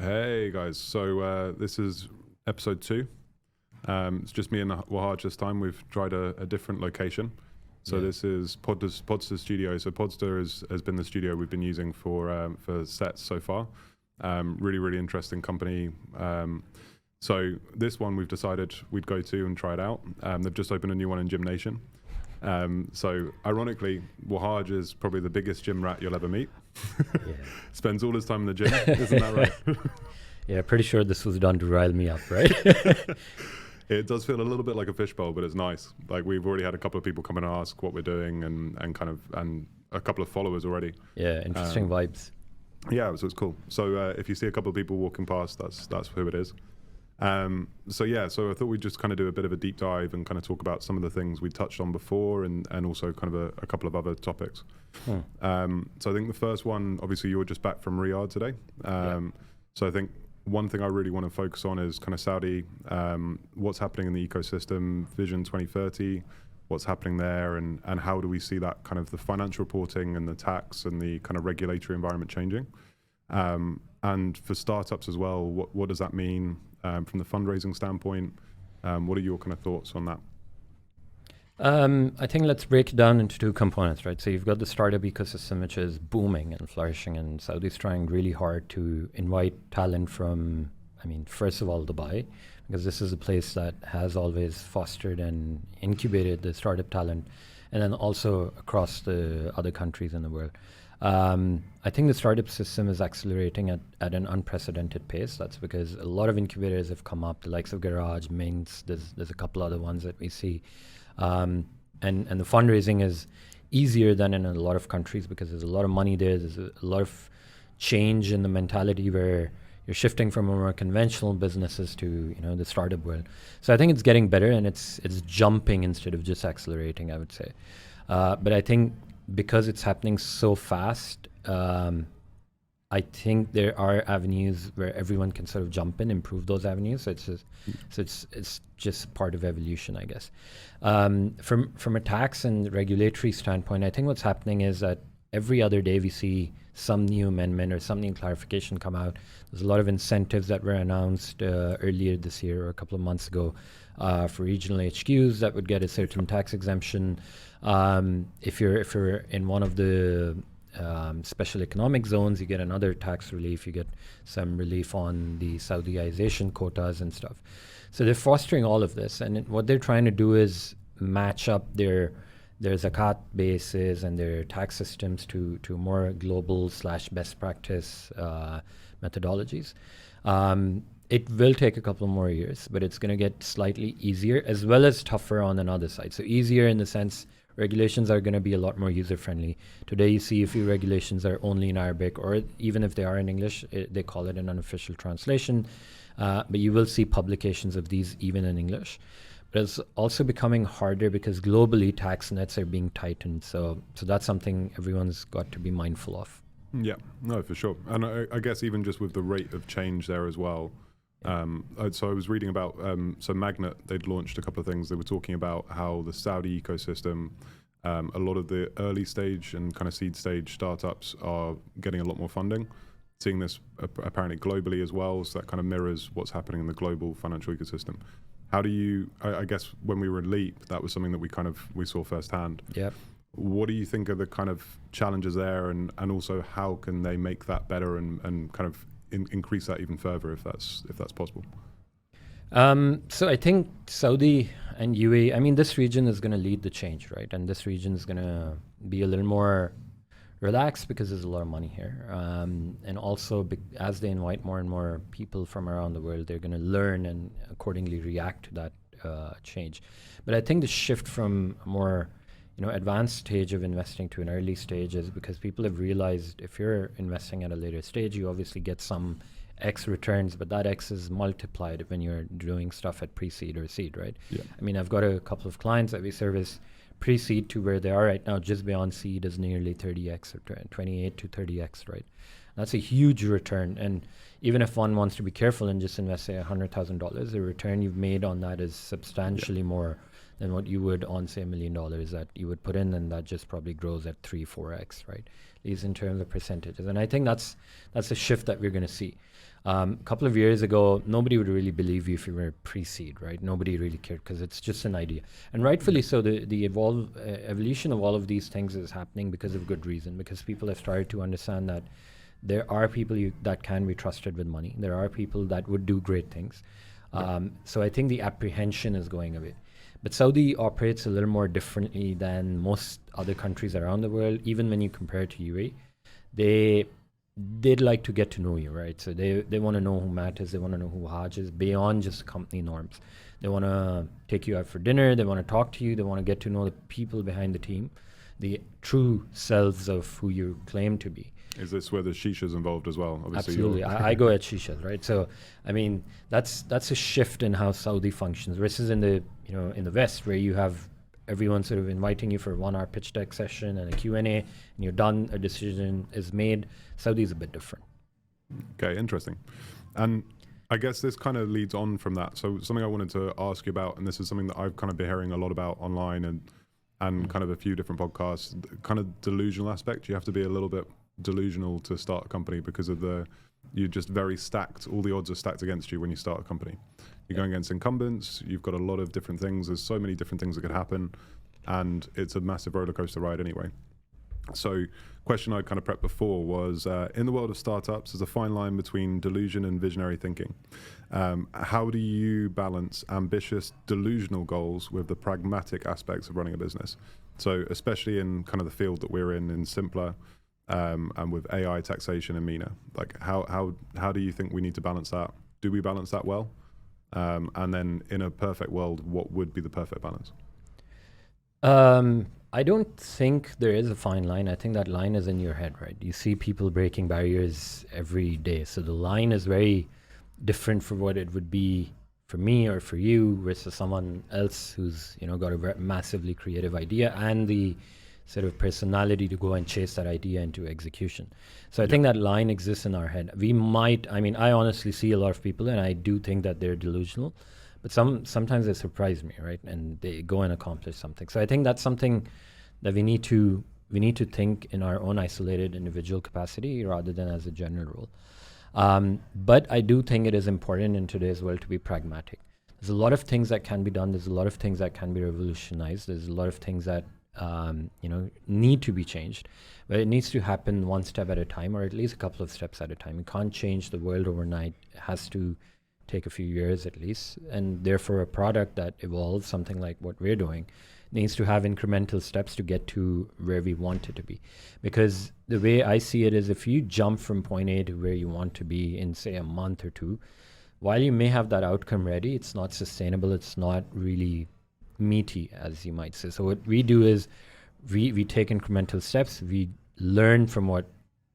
Hey guys, so this is episode 2. It's just me and Wahaj this time. We've tried a different location. So this is Podster's studio. So Podster has been the studio we've been using for sets so far. Really interesting company. So this one we've decided we'd go to and try it out. They've just opened a new one in Gym Nation. So ironically, Wahaj is probably the biggest gym rat you'll ever meet. Spends all his time in the gym, isn't that right? Yeah, pretty sure this was done to rile me up, right? It does feel a little bit like a fishbowl, but it's nice. Like we've already had a couple of people come and ask what we're doing and a couple of followers already. Yeah, interesting vibes. Yeah, so it's cool. So if you see a couple of people walking past, that's who it is. So I thought we'd just kind of do a bit of a deep dive and kind of talk about some of the things we touched on before and also kind of a couple of other topics. So I think the first one, obviously you were just back from Riyadh today. So I think one thing I really want to focus on is kind of Saudi, what's happening in the ecosystem, Vision 2030, what's happening there and how do we see that kind of the financial reporting and the tax and the kind of regulatory environment changing. And for startups as well, what does that mean from the fundraising standpoint? What are your kind of thoughts on that? I think let's break it down into two components, right? So you've got the startup ecosystem, which is booming and flourishing, and Saudi's trying really hard to invite talent from, first of all, Dubai, because this is a place that has always fostered and incubated the startup talent, and then also across the other countries in the world. I think the startup system is accelerating at an unprecedented pace. That's because a lot of incubators have come up, the likes of Garage, Minx, there's a couple other ones that we see. And the fundraising is easier than in a lot of countries because there's a lot of money there. There's a lot of change in the mentality where you're shifting from more conventional businesses to the startup world. So I think it's getting better and it's jumping instead of just accelerating, I would say. But I think because it's happening so fast, I think there are avenues where everyone can sort of jump in, improve those avenues. So it's just part of evolution, I guess. From a tax and regulatory standpoint, I think what's happening is that every other day we see some new amendment or some new clarification come out. There's a lot of incentives that were announced earlier this year or a couple of months ago for regional HQs that would get a certain tax exemption. If you're in one of the special economic zones, you get another tax relief. You get some relief on the Saudiization quotas and stuff. So they're fostering all of this, and what they're trying to do is match up their zakat bases and their tax systems to more global / best practice methodologies. It will take a couple more years, but it's going to get slightly easier as well as tougher on another side. So easier in the sense regulations are going to be a lot more user-friendly. Today you see a few regulations that are only in Arabic, or even if they are in English, they call it an unofficial translation. But you will see publications of these even in English. But it's also becoming harder because globally tax nets are being tightened. So that's something everyone's got to be mindful of. Yeah, no, for sure. And I guess even just with the rate of change there as well. So I was reading about, so Magnet, they'd launched a couple of things. They were talking about how the Saudi ecosystem, a lot of the early stage and kind of seed stage startups are getting a lot more funding. Seeing this apparently globally as well, so that kind of mirrors what's happening in the global financial ecosystem. How do you, I guess when we were in Leap, that was something that we saw firsthand. Yeah. What do you think are the kind of challenges there and also how can they make that better and kind of increase that even further if that's possible? So I think Saudi and UAE, this region is going to lead the change, right? And this region is going to be a little more relaxed because there's a lot of money here. And also as they invite more and more people from around the world, they're going to learn and accordingly react to that change. But I think the shift from a more advanced stage of investing to an early stage is because people have realized if you're investing at a later stage, you obviously get some X returns, but that X is multiplied when you're doing stuff at pre-seed or seed, right? Yeah. I've got a couple of clients that we service pre-seed to where they are right now, just beyond seed is nearly 30X or 28 to 30X, right? That's a huge return. And even if one wants to be careful and just invest, say, $100,000, the return you've made on that is substantially more than what you would on, say, $1 million that you would put in, and that just probably grows at 3-4x, right? At least in terms of percentages. And I think that's a shift that we're going to see. A couple of years ago, nobody would really believe you if you were pre-seed, right? Nobody really cared because it's just an idea. And rightfully so, the evolution of all of these things is happening because of good reason, because people have started to understand that there are people that can be trusted with money. There are people that would do great things. So I think the apprehension is going away. But Saudi operates a little more differently than most other countries around the world, even when you compare it to UAE. They'd like to get to know you, right? So they want to know who Matt is, they want to know who Haj is, beyond just company norms. They want to take you out for dinner, they want to talk to you, they want to get to know the people behind the team, the true selves of who you claim to be. Is this where the shisha's involved as well? Obviously absolutely. I go at shishas, right? So I mean that's a shift in how Saudi functions versus in the West, where you have everyone sort of inviting you for a 1 hour pitch deck session and a Q&A, and you're done, a decision is made. Saudi is a bit different. Okay, interesting. And I guess this kind of leads on from that. So something I wanted to ask you about, and this is something that I've kind of been hearing a lot about online and kind of a few different podcasts, kind of delusional aspect. You have to be a little bit delusional to start a company because of you're just very stacked. All the odds are stacked against you when you start a company. You're going against incumbents. You've got a lot of different things. There's so many different things that could happen, and it's a massive roller coaster ride anyway. So question I kind of prepped before was, in the world of startups, there's a fine line between delusion and visionary thinking. How do you balance ambitious delusional goals with the pragmatic aspects of running a business? So especially in kind of the field that we're in Simpla, and with AI, taxation, and MENA, like how do you think we need to balance that? Do we balance that well? And then in a perfect world, what would be the perfect balance? I don't think there is a fine line. I think that line is in your head, right? You see people breaking barriers every day. So the line is very different from what it would be for me or for you versus someone else who's, got a massively creative idea and the sort of personality to go and chase that idea into execution. So I think that line exists in our head. I honestly see a lot of people, and I do think that they're delusional, but sometimes they surprise me, right? And they go and accomplish something. So I think that's something that we need to think in our own isolated individual capacity rather than as a general rule. But I do think it is important in today's world to be pragmatic. There's a lot of things that can be done. There's a lot of things that can be revolutionized. There's a lot of things that need to be changed, but it needs to happen one step at a time, or at least a couple of steps at a time. You can't change the world overnight. It has to take a few years at least, and therefore a product that evolves, something like what we're doing, needs to have incremental steps to get to where we want it to be. Because the way I see it is, if you jump from point A to where you want to be in, say, a month or two, while you may have that outcome ready, it's not sustainable. It's not really meaty, as you might say. So what we do is we take incremental steps. We learn from what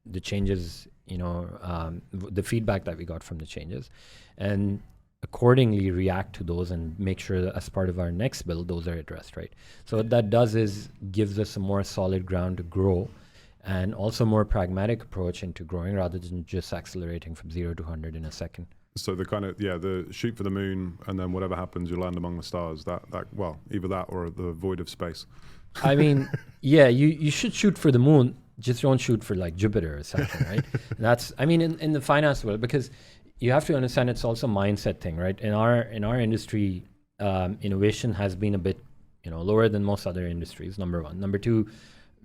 the changes, the feedback that we got from the changes, and accordingly react to those and make sure that as part of our next build, those are addressed, right? So what that does is gives us a more solid ground to grow, and also more pragmatic approach into growing rather than just accelerating from 0 to 100 in a second. So the shoot for the moon, and then whatever happens, you land among the stars. Either that or the void of space. I mean, you should shoot for the moon. Just don't shoot for like Jupiter or something, right? That's, in the finance world, because you have to understand it's also a mindset thing, right? In our industry, innovation has been a bit, lower than most other industries. Number one. Number two,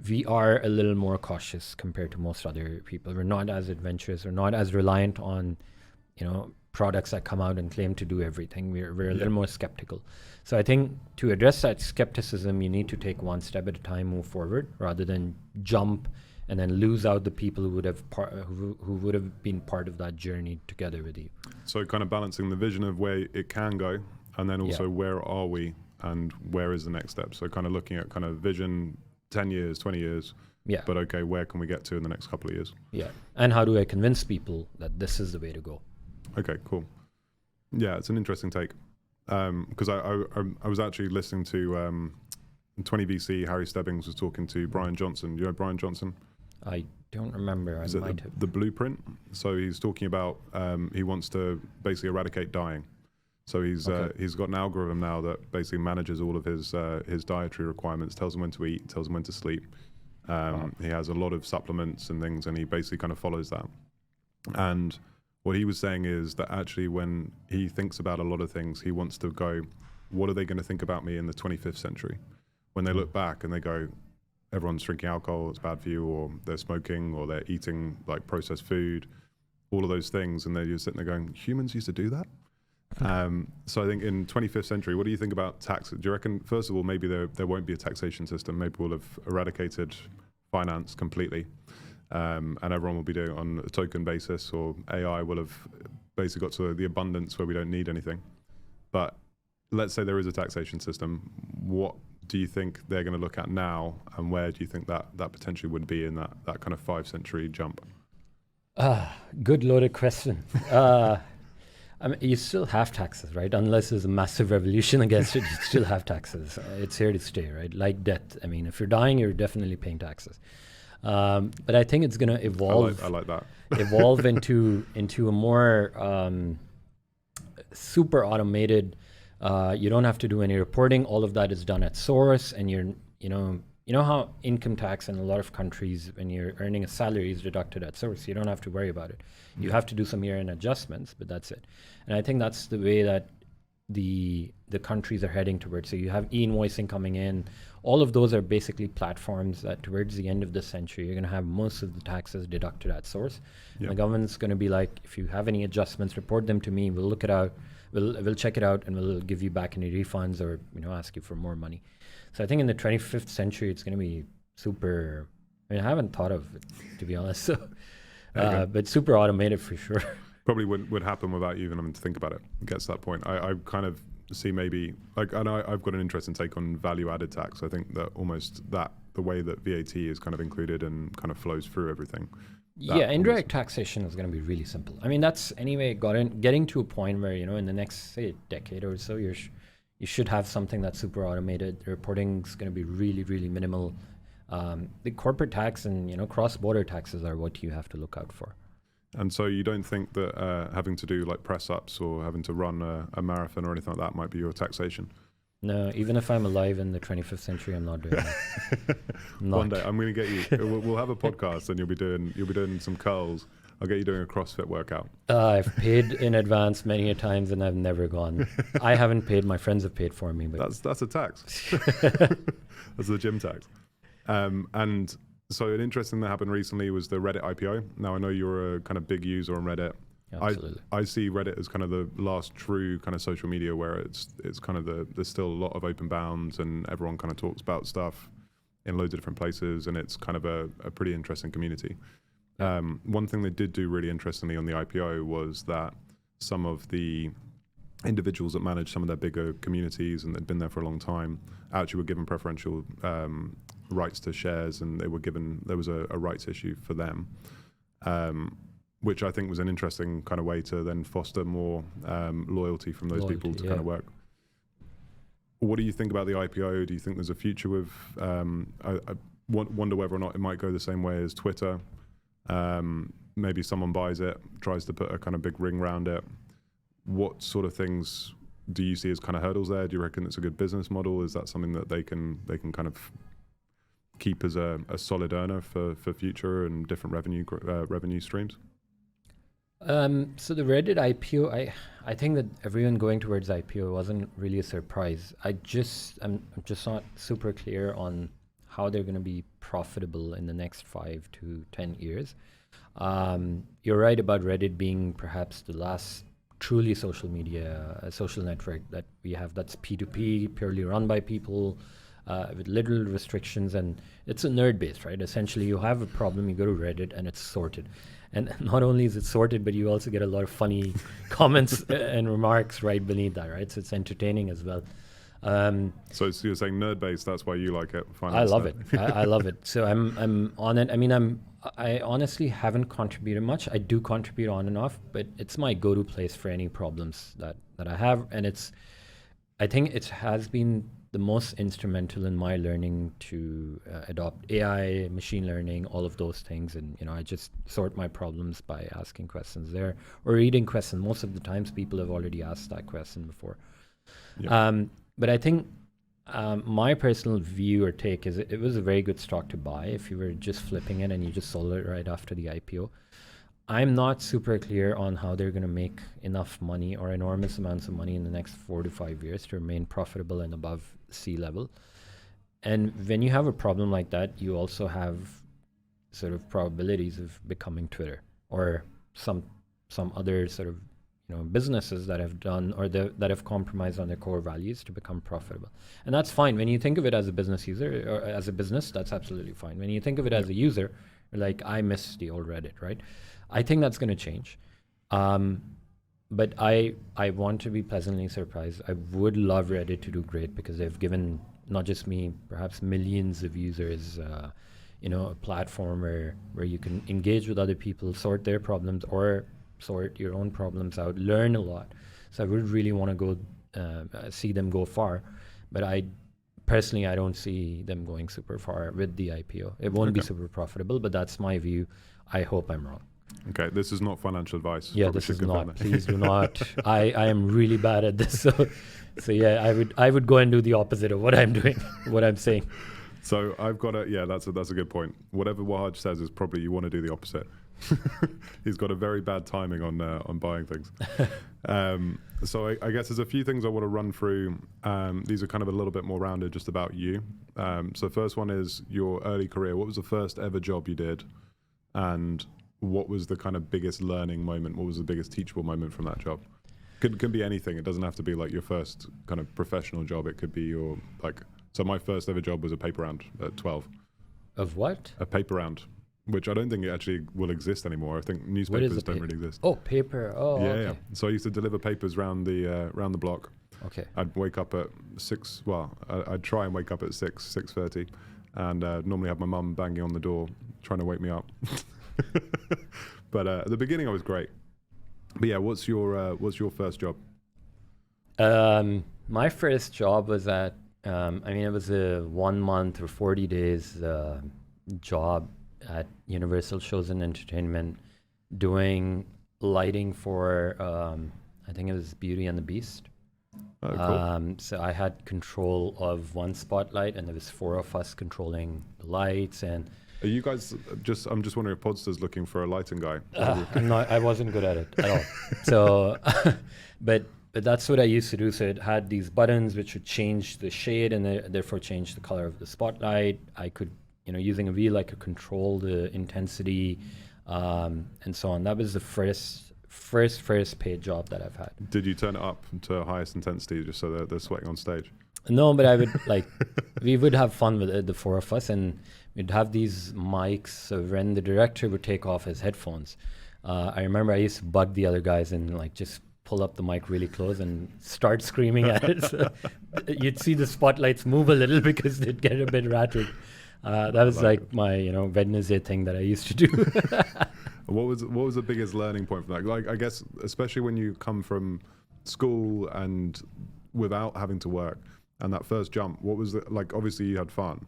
we are a little more cautious compared to most other people. We're not as adventurous. We're not as reliant on, products that come out and claim to do everything. We're a little more skeptical. So I think to address that skepticism, you need to take one step at a time, move forward, rather than jump and then lose out the people who would have been part of that journey together with you. So kind of balancing the vision of where it can go, and then also where are we and where is the next step. So kind of looking at kind of vision 10 years, 20 years. Yeah. But okay, where can we get to in the next couple of years? Yeah. And how do I convince people that this is the way to go? Okay, cool. Yeah, it's an interesting take. Because I was actually listening to 20VC, Harry Stebbings was talking to Brian Johnson. You know Brian Johnson? I don't remember. Is it the Blueprint? So he's talking about he wants to basically eradicate dying. So he's got an algorithm now that basically manages all of his dietary requirements, tells him when to eat, tells him when to sleep. He has a lot of supplements and things, and he basically kind of follows that. And what he was saying is that actually when he thinks about a lot of things, he wants to go, what are they going to think about me in the 25th century? When they look back and they go, everyone's drinking alcohol, it's bad for you, or they're smoking, or they're eating like processed food, all of those things, and they're just sitting there going, humans used to do that? So I think in 25th century, what do you think about tax? Do you reckon, first of all, maybe there won't be a taxation system, maybe we'll have eradicated finance completely, and everyone will be doing it on a token basis, or AI will have basically got to the abundance where we don't need anything. But let's say there is a taxation system, what do you think they're going to look at now, and where do you think that potentially would be in that kind of 5 century jump? Good loaded question. I mean, you still have taxes, right? Unless there's a massive revolution against it, you still have taxes. It's here to stay, right? Like debt. I mean, if you're dying, you're definitely paying taxes. But I think it's going to evolve. I like that. Evolve into a more super automated. You don't have to do any reporting. All of that is done at source, and you know how income tax in a lot of countries, when you're earning a salary, is deducted at source. You don't have to worry about it. You have to do some year-end adjustments, but that's it. And I think that's the way that the countries are heading towards. So you have e-invoicing coming in. All of those are basically platforms that towards the end of the century, you're going to have most of the taxes deducted at source. Yeah. The government's going to be like, if you have any adjustments, report them to me. We'll look it out. We'll check it out, and we'll give you back any refunds, or ask you for more money. So I think in the 25th century, it's going to be super. I mean, I haven't thought of it, to be honest. So, but super automated for sure. Probably would happen without you even having to think about it. It gets to that point. I kind of see maybe, like, and I've got an interesting take on value-added tax. I think that almost the way that VAT is kind of included and kind of flows through everything. Yeah, indirect taxation is going to be really simple. I mean, that's anyway getting to a point where, in the next, say, decade or so, you should have something that's super automated. The reporting is going to be really, really minimal. The corporate tax and, cross-border taxes are what you have to look out for. And so you don't think that having to do like press-ups or having to run a marathon or anything like that might be your taxation? No, even if I'm alive in the 25th century, I'm not doing that. One day I'm going to get you. We'll have a podcast, and you'll be doing some curls. I'll get you doing a CrossFit workout. I've paid in advance many a times, and I've never gone. I haven't paid. My friends have paid for me. But that's a tax. That's the gym tax. And so an interesting that happened recently was the Reddit IPO. Now I know you're a kind of big user on Reddit. Absolutely. I see Reddit as kind of the last true kind of social media where it's kind of there's still a lot of open bounds, and everyone kind of talks about stuff in loads of different places, and it's kind of a pretty interesting community. One thing they did do really interestingly on the IPO was that some of the individuals that manage some of their bigger communities and they'd been there for a long time actually were given preferential rights to shares, and there was a rights issue for them. Which I think was an interesting kind of way to then foster more loyalty from those people to kind of work. What do you think about the IPO? Do you think there's a future with, I wonder whether or not it might go the same way as Twitter. Maybe someone buys it, tries to put a kind of big ring around it. What sort of things do you see as kind of hurdles there? Do you reckon it's a good business model? Is that something that they can kind of keep as a solid earner for future and different revenue streams? So the Reddit IPO, I think that everyone going towards IPO wasn't really a surprise. I'm just not super clear on how they're going to be profitable in the next 5 to 10 years. You're right about Reddit being perhaps the last truly social network that we have that's P2P, purely run by people, with little restrictions, and it's a nerd base, right? Essentially, you have a problem, you go to Reddit, and it's sorted. And not only is it sorted, but you also get a lot of funny comments and remarks right beneath that, right? So it's entertaining as well. So you're saying nerd based, that's why you like it? I love it. I love it. So I'm on it. I mean, I honestly haven't contributed much. I do contribute on and off, but it's my go-to place for any problems that I have. And I think it has been the most instrumental in my learning to adopt AI, machine learning, all of those things. And, I just sort my problems by asking questions there or reading questions. Most of the times people have already asked that question before. Yeah. But I think my personal view or take is it was a very good stock to buy if you were just flipping it and you just sold it right after the IPO. I'm not super clear on how they're going to make enough money or enormous amounts of money in the next 4 to 5 years to remain profitable and above sea level. And when you have a problem like that, you also have sort of probabilities of becoming Twitter or some other sort of businesses that have done or that have compromised on their core values to become profitable. And that's fine. When you think of it as a business user or as a business, that's absolutely fine. When you think of it as a user, like I miss the old Reddit, right? I think that's going to change. But I want to be pleasantly surprised. I would love Reddit to do great because they've given not just me, perhaps millions of users, a platform where you can engage with other people, sort their problems or sort your own problems out, learn a lot. So I would really want to go see them go far. But I don't see them going super far with the IPO. It won't be super profitable, but that's my view. I hope I'm wrong. Okay, this is not financial advice. Yeah, this is not. Please do not. I am really bad at this. So yeah, I would go and do the opposite of what I'm doing, what I'm saying. So I've got that's a good point. Whatever Wahaj says is probably you want to do the opposite. He's got a very bad timing on buying things. So I guess there's a few things I want to run through. These are kind of a little bit more rounded, just about you. So first one is your early career. What was the first ever job you did? And what was the kind of biggest learning moment? What was the biggest teachable moment from that job? Could be anything. It doesn't have to be like your first kind of professional job. It could be your so my first ever job was a paper round at 12. Of what? A paper round, which I don't think it actually will exist anymore. I think newspapers don't really exist. Oh, paper. Oh, yeah, okay. yeah. So I used to deliver papers round the block. Okay. I'd wake up at 6. Well, I'd try and wake up at 6:30, and normally have my mum banging on the door trying to wake me up. But at the beginning, I was great. But yeah, what's your first job? My first job was at it was a 1 month or 40 days job at Universal Shows and Entertainment, doing lighting for I think it was Beauty and the Beast. Oh, cool. So I had control of one spotlight, and there was 4 of us controlling the lights. And are you guys I'm just wondering if Podster's looking for a lighting guy. I wasn't good at it at all. So, but that's what I used to do. So it had these buttons which would change the shade and therefore change the color of the spotlight. I could, using a wheel, I could control the intensity and so on. That was the first paid job that I've had. Did you turn it up to highest intensity just so they're sweating on stage? No, but I would we would have fun with it, the 4 of us, and we'd have these mics. So when the director would take off his headphones, I remember I used to bug the other guys and just pull up the mic really close and start screaming at it. So you'd see the spotlights move a little because they'd get a bit rattling. That was my Wednesday thing that I used to do. What was the biggest learning point from that? I guess especially when you come from school and without having to work, and that first jump, what was obviously you had fun.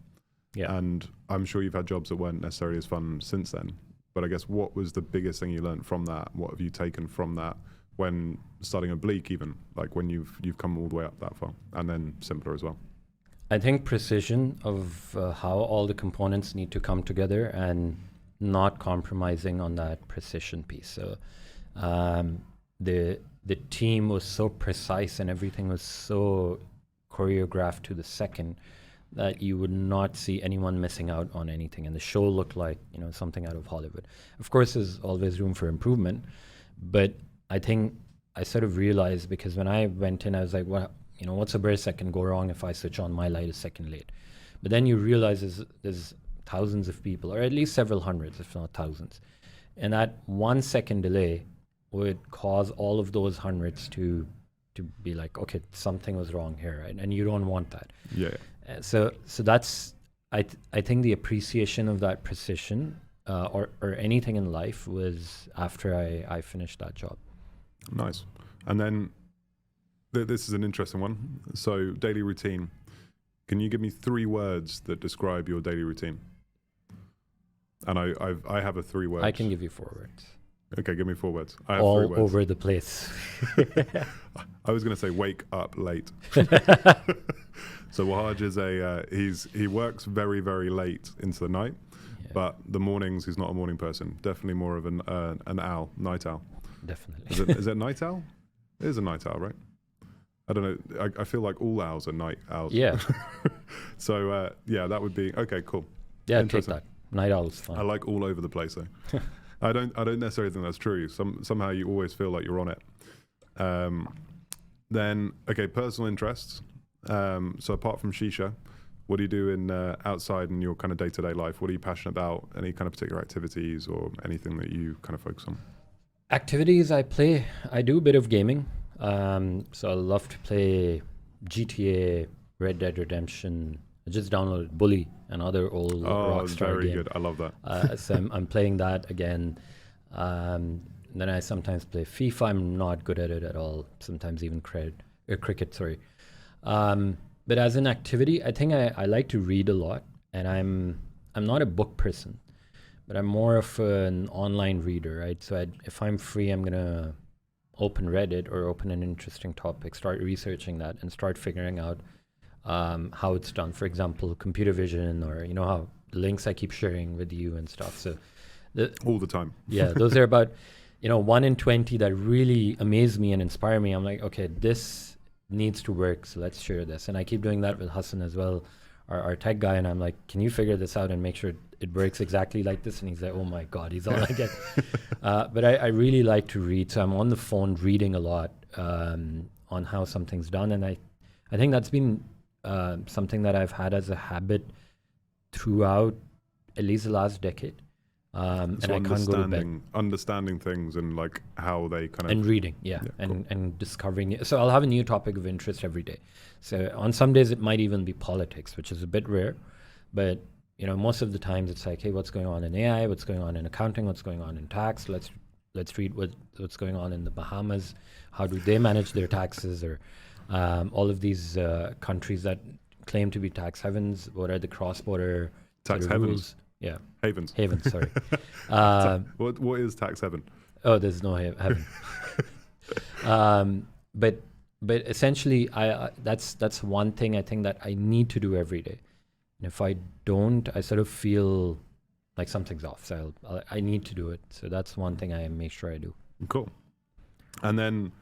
Yeah. And I'm sure you've had jobs that weren't necessarily as fun since then. But I guess what was the biggest thing you learned from that? What have you taken from that when starting at Bleak, even when you've come all the way up that far, and then Simpla as well? I think precision of how all the components need to come together and not compromising on that precision piece. So the team was so precise and everything was so choreographed to the second that you would not see anyone missing out on anything. And the show looked like something out of Hollywood. Of course, there's always room for improvement, but I think I sort of realized, because when I went in, I was like, what's the worst that can go wrong if I switch on my light a second late? But then you realize there's thousands of people, or at least several hundreds, if not thousands. And that 1 second delay would cause all of those hundreds to be like, okay, something was wrong here, right? And you don't want that. Yeah. So that's, I think the appreciation of that precision or anything in life was after I finished that job. Nice. And then this is an interesting one. So daily routine. Can you give me 3 words that describe your daily routine? And I have a 3 words. I can give you 4 words. Okay, give me 4 words. I have All 3 words. over the place. I was going to say wake up late. So Wahaj is he works very, very late into the night, but the mornings he's not a morning person. Definitely more of an owl, night owl. Definitely. Is it night owl? It is a night owl, right? I don't know. I feel like all owls are night owls. Yeah. So yeah, that would be okay. Cool. Yeah, take that. Night owl is fun. I like all over the place though. I don't necessarily think that's true. Somehow you always feel like you're on it. Then okay, personal interests. So apart from shisha, what do you do in outside in your kind of day-to-day life? What are you passionate about? Any kind of particular activities or anything that you kind of focus on? Activities I play. I do a bit of gaming. So I love to play GTA, Red Dead Redemption. I just downloaded Bully, another old Rockstar very game. good. I love that. So I'm playing that again. Then I sometimes play FIFA. I'm not good at it at all. Sometimes even cricket. Sorry. But as an activity, I think I like to read a lot, and I'm not a book person, but I'm more of an online reader, right? So if I'm free, I'm gonna open Reddit or open an interesting topic, start researching that, and start figuring out how it's done. For example, computer vision, or how the links I keep sharing with you and stuff. So all the time. Yeah, those are about 1 in 20 that really amaze me and inspire me. I'm like, okay, this needs to work, so let's share this. And I keep doing that with Hassan as well, our tech guy, and I'm like, can you figure this out and make sure it works exactly like this? And he's like, oh my god, he's all I get. But I really like to read, so I'm on the phone reading a lot on how something's done. And I think that's been something that I've had as a habit throughout at least the last decade. And I can't go to bed. Understanding things and like how they kind of... And reading, and discovering it. So I'll have a new topic of interest every day. So on some days it might even be politics, which is a bit rare. But, most of the times it's like, hey, what's going on in AI? What's going on in accounting? What's going on in tax? Let's read what's going on in the Bahamas. How do they manage their taxes? Or all of these countries that claim to be tax heavens. What are the cross-border tax heavens? Rules? Yeah. Havens, sorry. What is tax heaven? Oh, there's no heaven. But essentially, that's one thing I think that I need to do every day. And if I don't, I sort of feel like something's off. So I need to do it. So that's one thing I make sure I do. Cool. And then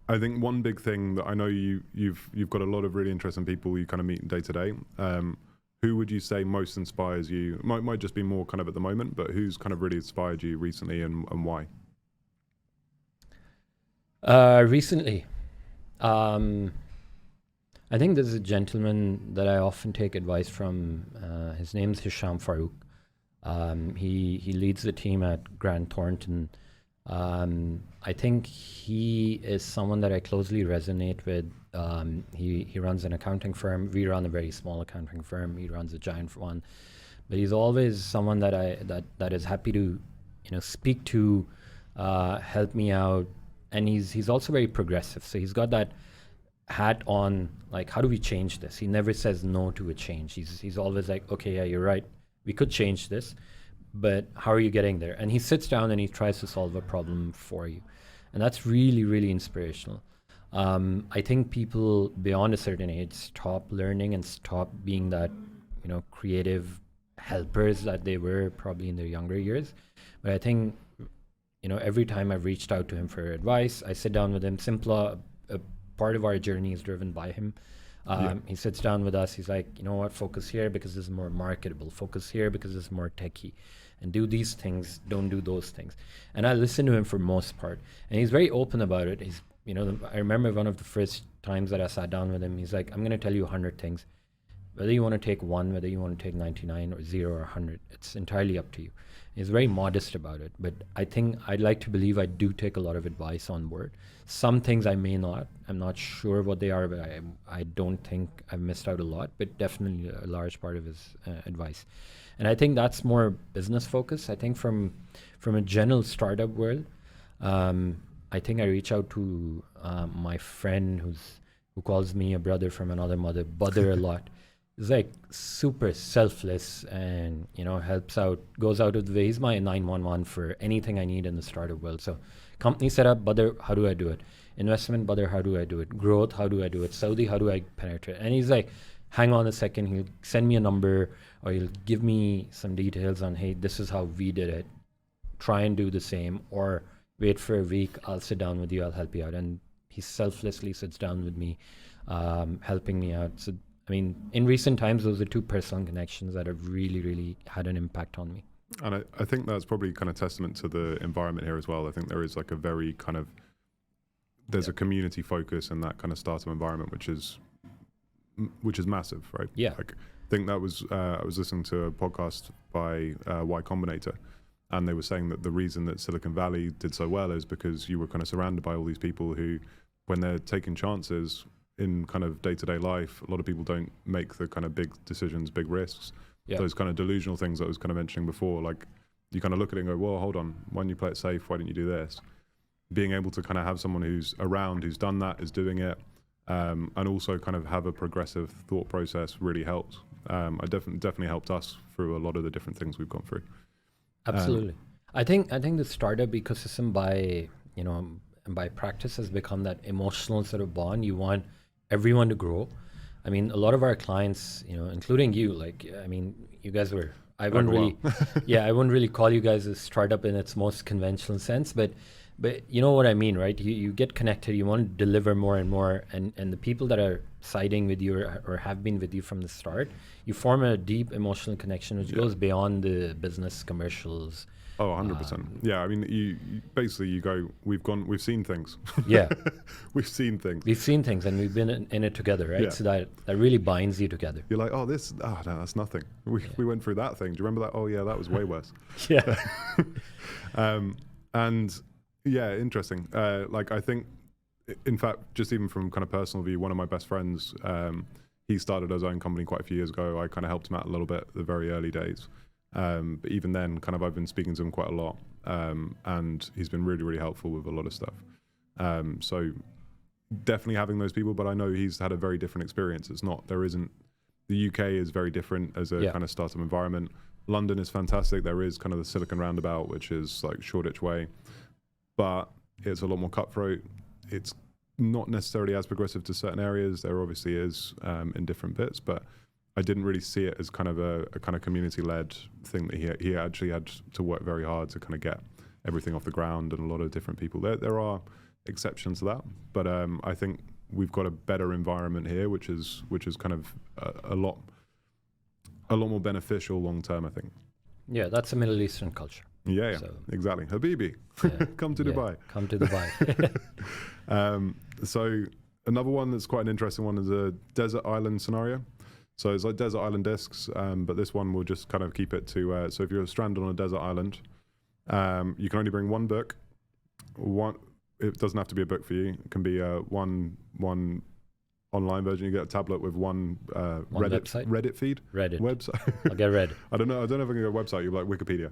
I think one big thing that I know you've got a lot of really interesting people you kind of meet day to day. Who would you say most inspires you? Might just be more kind of at the moment, but who's kind of really inspired you recently and why? Recently, I think there's a gentleman that I often take advice from. His name's Hisham Farouk. He leads the team at Grant Thornton. I think he is someone that I closely resonate with. He runs an accounting firm. We run a very small accounting firm. He runs a giant one, but he's always someone that is happy to, speak to, help me out. And he's also very progressive. So he's got that hat on, like, how do we change this? He never says no to a change. He's always like, okay, yeah, you're right. We could change this, but how are you getting there? And he sits down and he tries to solve a problem for you. And that's really, really inspirational. I think people beyond a certain age stop learning and stop being that, creative helpers that they were probably in their younger years. But I think, every time I've reached out to him for advice, I sit down with him. Simpla, a part of our journey is driven by him. He sits down with us. He's like, you know what, focus here because this is more marketable. Focus here because this is more techie. And do these things, don't do those things. And I listen to him for most part. And he's very open about it. He's, I remember one of the first times that I sat down with him, he's like, I'm going to tell you 100 things. Whether you want to take one, whether you want to take 99 or 0 or 100, it's entirely up to you. He's very modest about it. But I think I'd like to believe I do take a lot of advice on board. Some things I may not. I'm not sure what they are, but I don't think I've missed out a lot, but definitely a large part of his advice. And I think that's more business focused. I think from a general startup world, I think I reach out to my friend who calls me a brother from another mother, Badr, a lot. is like super selfless and, goes out of the way. He's my 911 for anything I need in the startup world. So company setup, Badr, how do I do it? Investment, Badr, how do I do it? Growth, how do I do it? Saudi, how do I penetrate? And he's like, hang on a second, he'll send me a number or he'll give me some details on, hey, this is how we did it. Try and do the same, or wait for a week, I'll sit down with you, I'll help you out. And he selflessly sits down with me, helping me out. So, I mean, in recent times, those are two personal connections that have really, really had an impact on me. And I think that's probably kind of testament to the environment here as well. I think there is like a very kind of, there's a community focus in that kind of startup environment, which is massive, right? Yeah. Like, I think that was, I was listening to a podcast by Y Combinator, and they were saying that the reason that Silicon Valley did so well is because you were kind of surrounded by all these people who, when they're taking chances in kind of day-to-day life, a lot of people don't make the kind of big decisions, big risks. Yeah. Those kind of delusional things that I was kind of mentioning before, like you kind of look at it and go, well, hold on, why don't you play it safe? Why don't you do this? Being able to kind of have someone who's around, who's done that, is doing it, and also kind of have a progressive thought process really helped. I definitely helped us through a lot of the different things we've gone through. Absolutely. I think the startup ecosystem by practice has become that emotional sort of bond. You want everyone to grow. I mean, a lot of our clients, including you, you guys were, I wouldn't really call you guys a startup in its most conventional sense, but you know what I mean, right? You get connected, you want to deliver more and more, and the people that are siding with you or have been with you from the start, you form a deep emotional connection which goes beyond the business commercials. Oh, 100%. Yeah, I mean, you basically, you go, we've seen things. Yeah. We've seen things. We've seen things and we've been in it together, right? Yeah. So that really binds you together. You're like, no, that's nothing. We went through that thing. Do you remember that? Oh, yeah, that was way worse. Yeah. And yeah, interesting. I think, in fact, just even from kind of personal view, one of my best friends, he started his own company quite a few years ago. I kind of helped him out a little bit the very early days. But even then, kind of, I've been speaking to him quite a lot, and he's been really, really helpful with a lot of stuff. So definitely having those people, but I know he's had a very different experience. The UK is very different as a kind of startup environment. London is fantastic. There is kind of the Silicon Roundabout, which is like Shoreditch Way, but it's a lot more cutthroat. It's not necessarily as progressive to certain areas. There obviously is in different bits, but I didn't really see it as kind of a kind of community-led thing that he actually had to work very hard to kind of get everything off the ground, and a lot of different people. There are exceptions to that, but I think we've got a better environment here, which is kind of a lot more beneficial long term, I think. Yeah, that's a Middle Eastern culture. Yeah, so, exactly. Habibi, come to Dubai. Come to Dubai. So another one that's quite an interesting one is a desert island scenario. So it's like desert island discs, but this one will just kind of keep it to, so if you're stranded on a desert island, you can only bring one book. It doesn't have to be a book for you. It can be one online version. You get a tablet with one Reddit feed. Reddit website. I'll get Reddit. I don't know if I can go website. You're like Wikipedia.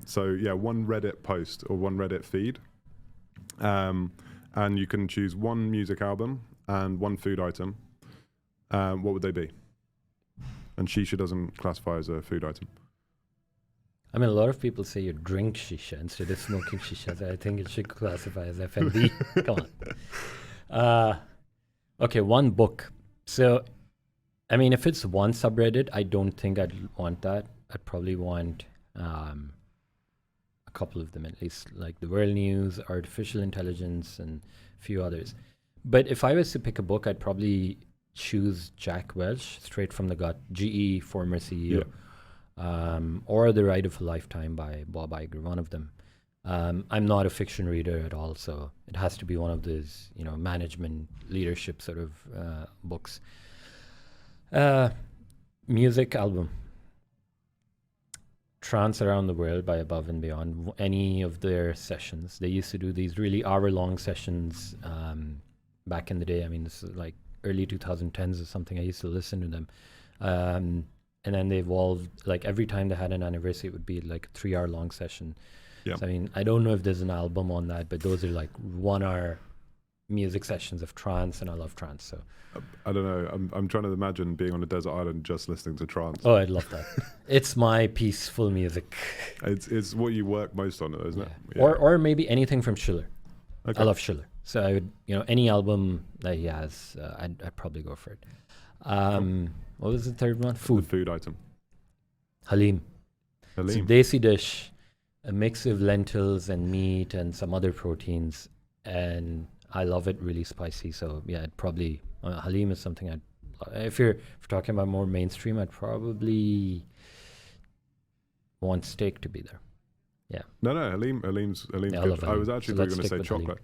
So yeah, one Reddit post or one Reddit feed, and you can choose one music album and one food item. What would they be? And shisha doesn't classify as a food item. I mean, a lot of people say you drink shisha instead of smoking shisha. So I think it should classify as F&B. Come on. Okay, one book. So, I mean, if it's one subreddit, I don't think I'd want that. I'd probably want a couple of them at least, like the world news, artificial intelligence, and a few others. But if I was to pick a book, I'd probably choose Jack Welch, straight from the gut, GE former CEO, or The Ride of a Lifetime by Bob Iger, one of them. I'm not a fiction reader at all, so it has to be one of those, management, leadership sort of books. Music album, Trance Around the World by Above and Beyond. Any of their sessions, they used to do these really hour-long sessions back in the day. I mean, this is like early 2010s or something. I used to listen to them. And then they evolved, like every time they had an anniversary, it would be like a 3-hour long session. Yeah. So, I mean, I don't know if there's an album on that, but those are like 1 hour music sessions of trance, and I love trance. So I don't know. I'm trying to imagine being on a desert island just listening to trance. I'd love that. It's my peaceful music. It's what you work most on, isn't it? Yeah. Or maybe anything from Schiller. Okay. I love Schiller. So I would, any album that he has, I'd probably go for it. What was the third one? The food item. Halim. It's a Halim. desi dish, a mix of lentils and meat and some other proteins, and I love it really spicy. So yeah, I'd probably Halim is something I'd. If you're talking about more mainstream, I'd probably want steak to be there. Yeah. No, Halim's Yeah, I good. love I Halim. was actually So going let's to say stick with chocolate.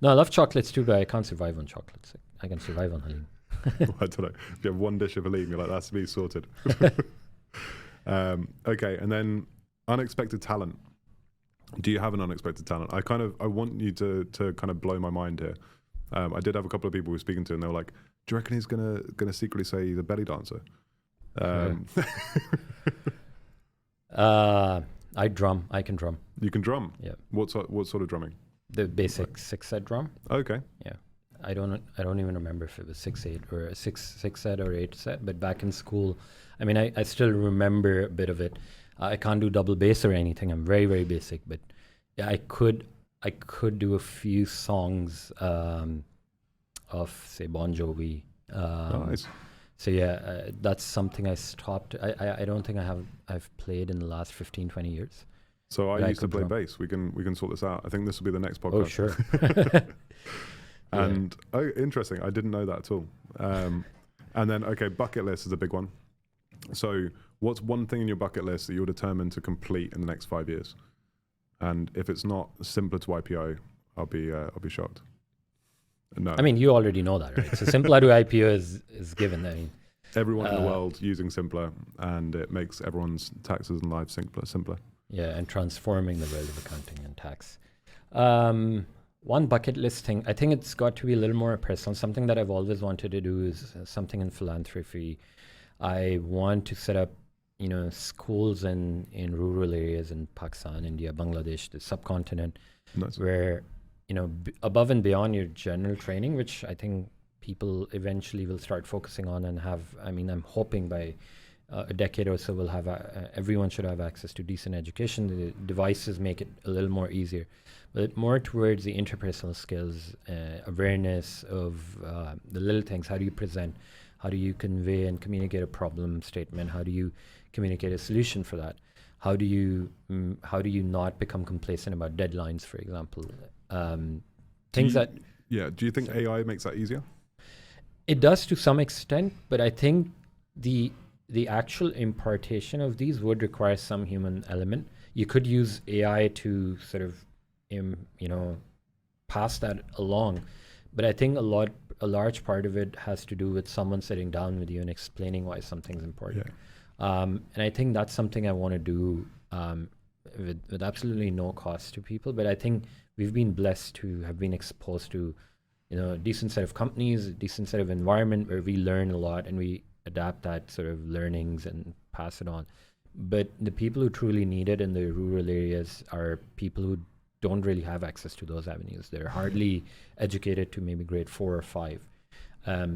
No, I love chocolates too, but I can't survive on chocolates. I can survive on Halim. I don't know. If you have one dish of Halim, you're like, that's me sorted. Okay, and then unexpected talent. Do you have an unexpected talent? I want you to kind of blow my mind here. I did have a couple of people we were speaking to, and they were like, "Do you reckon he's gonna secretly say he's a belly dancer?" I drum. I can drum. You can drum. Yeah. What sort of drumming? The basic 6-set drum. Okay. Yeah. I don't even remember if it was 6/8 or a 6-set or 8-set. But back in school, I mean, I still remember a bit of it. I can't do double bass or anything. I'm very, very basic. But yeah, I could do a few songs of, say, Bon Jovi. Nice. So yeah, that's something I stopped. I don't think I've played in the last 15, 20 years. So I But used to could play drum. bass. We can sort this out. I think this will be the next podcast. Oh, sure. And interesting. I didn't know that at all. And then bucket list is a big one. So what's one thing in your bucket list that you're determined to complete in the next 5 years? And if it's not simpler to IPO, I'll be shocked. No. I mean, you already know that, right? So Simpla to IPO is given. I mean, everyone in the world using Simpler, and it makes everyone's taxes and lives simpler. yeah, and transforming the world of accounting and tax. One bucket list thing, I think it's got to be a little more personal. Something that I've always wanted to do is something in philanthropy. I want to set up, schools in rural areas in Pakistan, India, Bangladesh, the subcontinent, Nice. where, above and beyond your general training, which I think people eventually will start focusing on and have. I mean, I'm hoping by a decade or so we'll have everyone should have access to decent education. The devices make it a little more easier, but more towards the interpersonal skills, awareness of the little things. How do you present? How do you convey and communicate a problem statement? How do you communicate a solution for that? How do you not become complacent about deadlines, for example? Things that. Yeah. Do you think AI makes that easier? It does to some extent, but I think the actual impartation of these would require some human element. You could use AI to sort of, pass that along, but I think a large part of it has to do with someone sitting down with you and explaining why something's important. Yeah. And I think that's something I want to do with absolutely no cost to people. But I think we've been blessed to have been exposed to, a decent set of companies, a decent set of environment where we learn a lot and we adapt that sort of learnings and pass it on. But the people who truly need it in the rural areas are people who don't really have access to those avenues. They're hardly educated to maybe grade 4 or 5.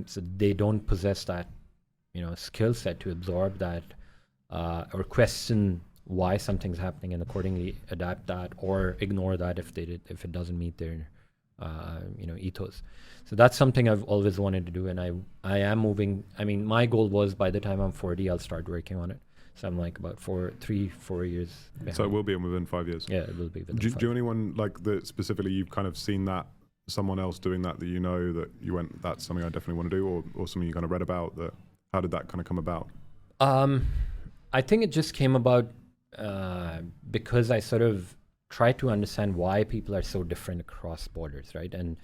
So they don't possess that, skill set to absorb that or question why something's happening and accordingly adapt that or ignore that if it doesn't meet their ethos. So that's something I've always wanted to do, and I am moving. I mean, my goal was by the time I'm 40, I'll start working on it. So I'm like about 4 years behind. So it will be within 5 years. Yeah, it will be within Do 5 you know anyone like that specifically you've kind of seen that someone else doing that that you went, that's something I definitely want to do, or something you kind of read about that? How did that kind of come about? I think it just came about because I sort of tried to understand why people are so different across borders, right? And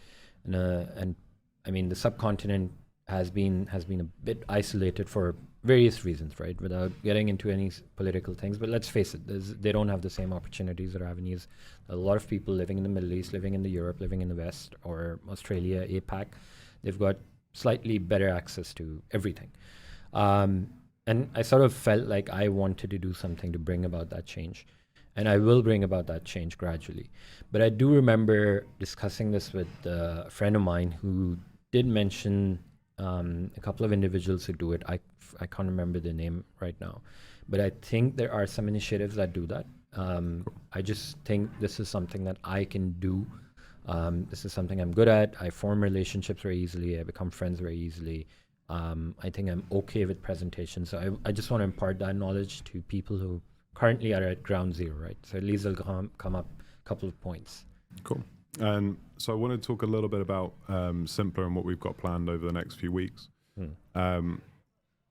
I mean, the subcontinent has been a bit isolated for various reasons, right? Without getting into any political things, but let's face it, they don't have the same opportunities or avenues. A lot of people living in the Middle East, living in the Europe, living in the West or Australia, APAC, they've got slightly better access to everything. And I sort of felt like I wanted to do something to bring about that change. And I will bring about that change gradually. But I do remember discussing this with a friend of mine who did mention a couple of individuals who do it. I can't remember the name right now. But I think there are some initiatives that do that. I just think this is something that I can do. This is something I'm good at. I form relationships very easily. I become friends very easily. I think I'm okay with presentations. So I just want to impart that knowledge to people who currently are at ground zero, right? So at least they'll come up a couple of points. Cool. And so I want to talk a little bit about Simpla and what we've got planned over the next few weeks.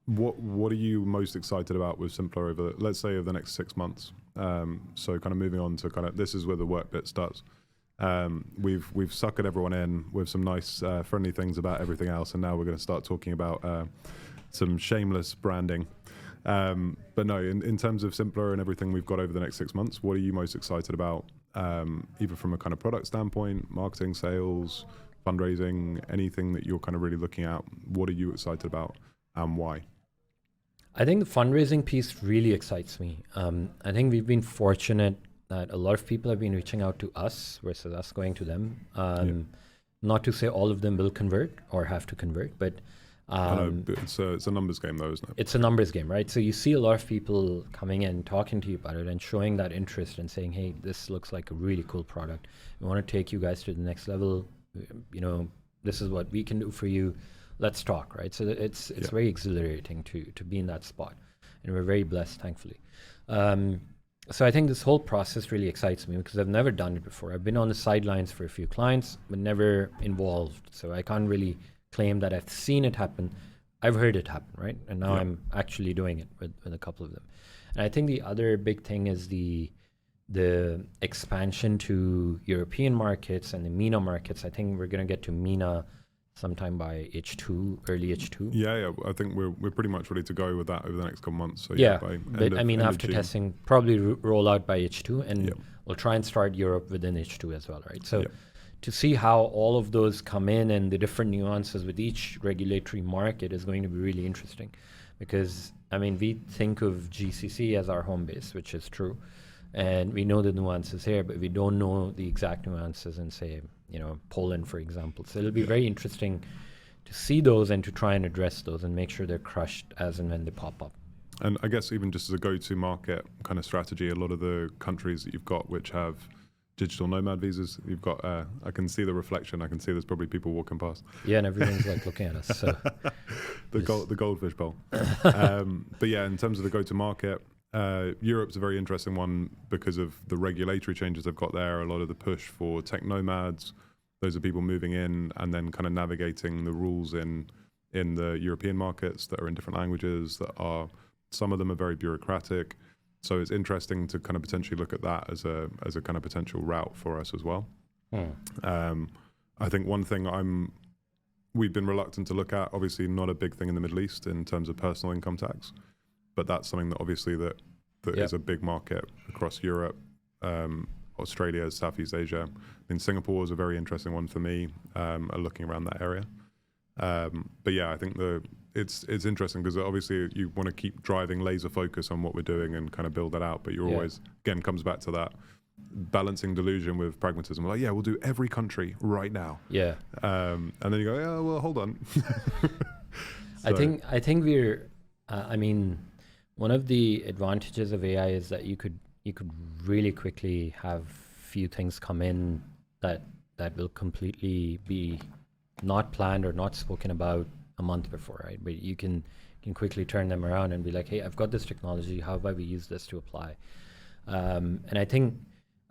What are you most excited about with Simpla over, let's say, over the next 6 months? So kind of moving on to kind of, this is where the work bit starts. We've suckered everyone in with some nice friendly things about everything else, and now we're going to start talking about some shameless branding. But no, in terms of Simpla and everything we've got over the next 6 months, what are you most excited about, either from a kind of product standpoint, marketing, sales, fundraising, anything that you're kind of really looking at? What are you excited about and why? I think the fundraising piece really excites me. I think we've been fortunate that a lot of people have been reaching out to us versus us going to them. Not to say all of them will convert or have to convert, but it's a numbers game though, isn't it? It's a numbers game, right? So you see a lot of people coming in, talking to you about it and showing that interest and saying, hey, this looks like a really cool product. We want to take you guys to the next level. You know, this is what we can do for you. Let's talk, right? So it's very exhilarating to be in that spot. And we're very blessed, thankfully. So I think this whole process really excites me because I've never done it before. I've been on the sidelines for a few clients, but never involved. So I can't really claim that I've seen it happen. I've heard it happen, right? And now I'm actually doing it with a couple of them. And I think the other big thing is the expansion to European markets and the MENA markets. I think we're going to get to MENA sometime by H2, early H2. Yeah. I think we're pretty much ready to go with that over the next couple months. So but I mean, after testing, probably roll out by H2, and we'll try and start Europe within H2 as well, right? So to see how all of those come in and the different nuances with each regulatory market is going to be really interesting, because I mean, we think of GCC as our home base, which is true, and we know the nuances here, but we don't know the exact nuances in, say, you know, Poland, for example. So it'll be very interesting to see those and to try and address those and make sure they're crushed as and when they pop up. And I guess even just as a go-to market kind of strategy, a lot of the countries that you've got which have digital nomad visas, you've got, I can see the reflection, I can see there's probably people walking past. Yeah, and everyone's like looking at us. So the goldfish bowl. But yeah, in terms of the go-to market, Europe's a very interesting one because of the regulatory changes they've got there, a lot of the push for tech nomads. Those are people moving in and then kind of navigating the rules in the European markets that are in different languages, that are, some of them are very bureaucratic. So it's interesting to kind of potentially look at that as a kind of potential route for us as well. I think one thing we've been reluctant to look at, obviously not a big thing in the Middle East in terms of personal income tax, but that's something that obviously that is a big market across Europe, Australia, Southeast Asia. I mean, Singapore is a very interesting one for me, looking around that area. But yeah, I think it's interesting because obviously you want to keep driving laser focus on what we're doing and kind of build that out, but you're always, again, comes back to that balancing delusion with pragmatism. Like, yeah, we'll do every country right now. Yeah. And then you go, yeah, well, hold on. I think we're, I mean, one of the advantages of AI is that you could really quickly have few things come in that will completely be not planned or not spoken about a month before, right? But you can quickly turn them around and be like, hey, I've got this technology, how about we use this to apply? And I think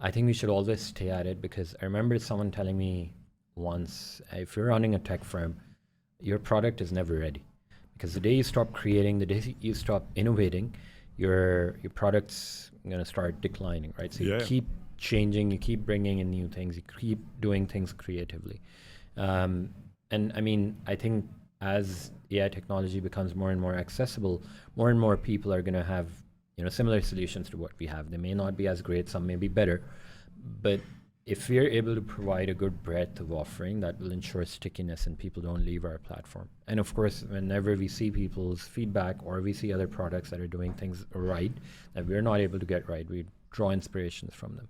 we should always stay at it, because I remember someone telling me once, if you're running a tech firm, your product is never ready. Because the day you stop creating, the day you stop innovating, your product's going to start declining, right? So you keep changing, you keep bringing in new things, you keep doing things creatively. And I mean, I think as AI technology becomes more and more accessible, more and more people are going to have, you know, similar solutions to what we have. They may not be as great, some may be better, but if we're able to provide a good breadth of offering, that will ensure stickiness and people don't leave our platform. And of course, whenever we see people's feedback or we see other products that are doing things right that we're not able to get right, we draw inspirations from them.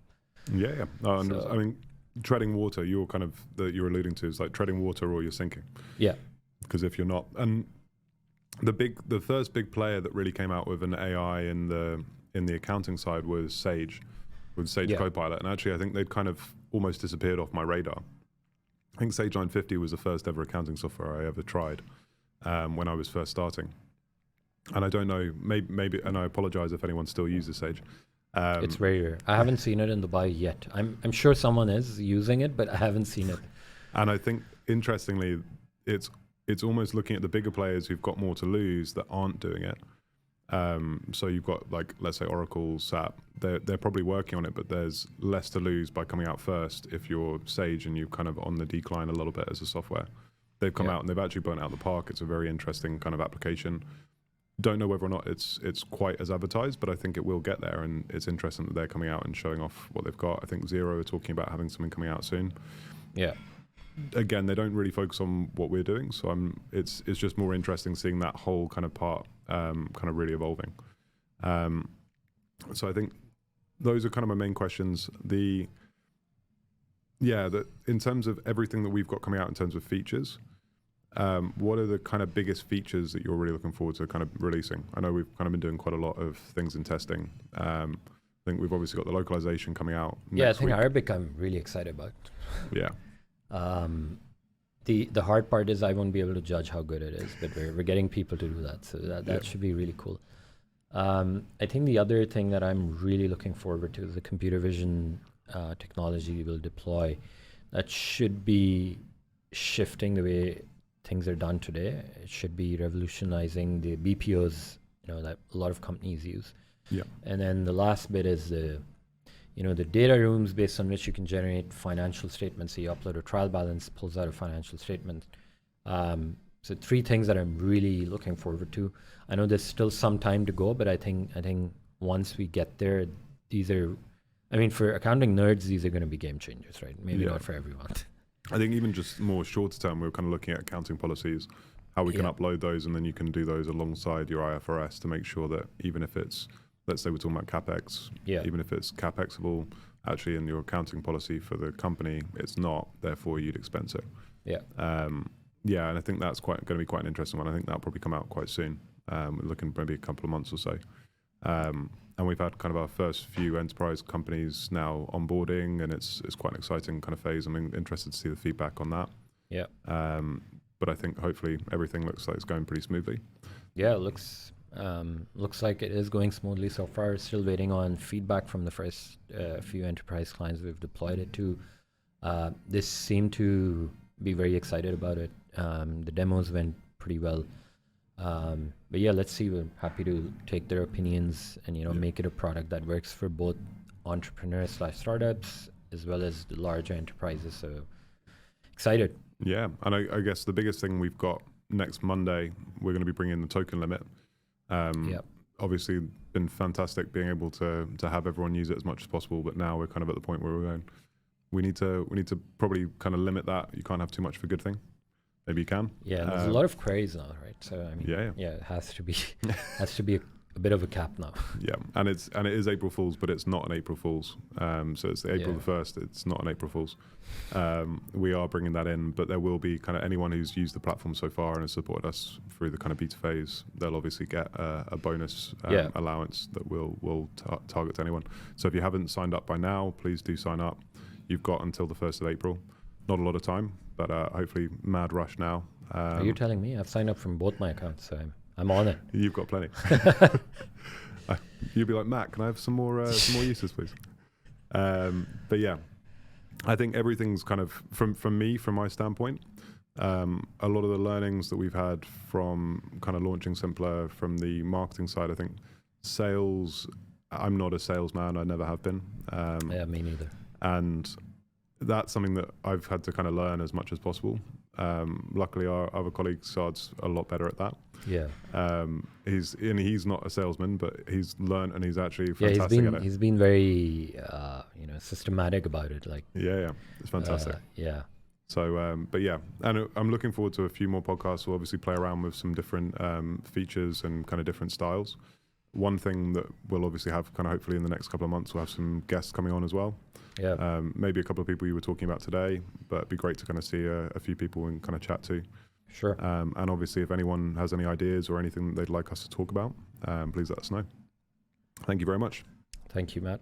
Yeah. I mean, treading water, you're kind of that you're alluding to is like treading water or you're sinking. Yeah. Because if you're not, and the first big player that really came out with an AI in the accounting side was Sage, with Sage Copilot, and actually I think they'd kind of almost disappeared off my radar. I think Sage 950 was the first ever accounting software I ever tried when I was first starting. And I don't know, maybe, and I apologize if anyone still uses Sage. It's very rare. I haven't seen it in Dubai yet. I'm sure someone is using it, but I haven't seen it. And I think, interestingly, it's almost looking at the bigger players who've got more to lose that aren't doing it. So you've got, like, let's say Oracle, SAP, they're probably working on it, but there's less to lose by coming out first if you're Sage and you're kind of on the decline a little bit as a software. They've come out and they've actually burnt out the park. It's a very interesting kind of application. Don't know whether or not it's quite as advertised, but I think it will get there, and it's interesting that they're coming out and showing off what they've got. I think Xero are talking about having something coming out soon. Yeah. Again, they don't really focus on what we're doing, so it's just more interesting seeing that whole kind of part kind of really evolving. So I think those are kind of my main questions. That in terms of everything that we've got coming out in terms of features, what are the kind of biggest features that you're really looking forward to kind of releasing? I know we've kind of been doing quite a lot of things in testing. I think we've obviously got the localization coming out next week. Arabic I'm really excited about. Yeah. The hard part is I won't be able to judge how good it is, but we're getting people to do that, so that should be really cool. I think the other thing that I'm really looking forward to is the computer vision technology we will deploy. That should be shifting the way things are done today. It should be revolutionizing the BPOs, that a lot of companies use. Yeah. And then the last bit is the data rooms based on which you can generate financial statements. So you upload a trial balance, pulls out a financial statement. So 3 things that I'm really looking forward to. I know there's still some time to go, but I think once we get there, for accounting nerds, these are going to be game changers, right? Maybe not for everyone. I think even just more shorter term, we're kind of looking at accounting policies, how we can upload those, and then you can do those alongside your IFRS to make sure that even if it's, let's say we're talking about CapEx, even if it's CapExable, actually in your accounting policy for the company, it's not, therefore you'd expense it. Yeah. And I think that's going to be quite an interesting one. I think that'll probably come out quite soon. We're looking maybe a couple of months or so. And we've had kind of our first few enterprise companies now onboarding, and it's quite an exciting kind of phase. I'm interested to see the feedback on that. Yeah. But I think hopefully everything looks like it's going pretty smoothly. Yeah, it looks like it is going smoothly so far. Still waiting on feedback from the first few enterprise clients we've deployed it to. They seem to be very excited about it. The demos went pretty well. But let's see. We're happy to take their opinions and make it a product that works for both entrepreneurs/startups as well as the larger enterprises. So excited. Yeah, and I guess the biggest thing we've got next Monday, we're going to be bringing the token limit. Obviously, been fantastic being able to have everyone use it as much as possible. But now we're kind of at the point where we're going. We need to probably kind of limit that. You can't have too much of a good thing. Maybe you can. Yeah, there's a lot of queries now, right? So it has to be a bit of a cap now. Yeah, and it is April Fool's, but it's not an April Fool's. So it's April the 1st. It's not an April Fool's. We are bringing that in, but there will be kind of anyone who's used the platform so far and has supported us through the kind of beta phase. They'll obviously get a bonus allowance that we'll target to anyone. So if you haven't signed up by now, please do sign up. You've got until the 1st of April. Not a lot of time, but hopefully mad rush now. Are you telling me? I've signed up from both my accounts, so I'm on it. You've got plenty. You'd be like, Matt, can I have some more uses, please? But yeah, I think everything's kind of from my standpoint. A lot of the learnings that we've had from kind of launching Simpla from the marketing side, I think sales. I'm not a salesman. I never have been. Me neither. And that's something that I've had to kind of learn as much as possible. Luckily, our other colleague Saad's a lot better at that. Yeah. He's not a salesman, but he's learned and he's actually Yeah, fantastic at it. he's been very systematic about it. Like Yeah, it's fantastic. yeah. So, but yeah, and I'm looking forward to a few more podcasts. We'll obviously play around with some different features and kind of different styles. One thing that we'll obviously have kind of hopefully in the next couple of months, we'll have some guests coming on as well. Yeah. Maybe a couple of people you were talking about today, but it'd be great to kind of see a few people and kind of chat to. Sure. And obviously, if anyone has any ideas or anything that they'd like us to talk about, please let us know. Thank you very much. Thank you, Matt.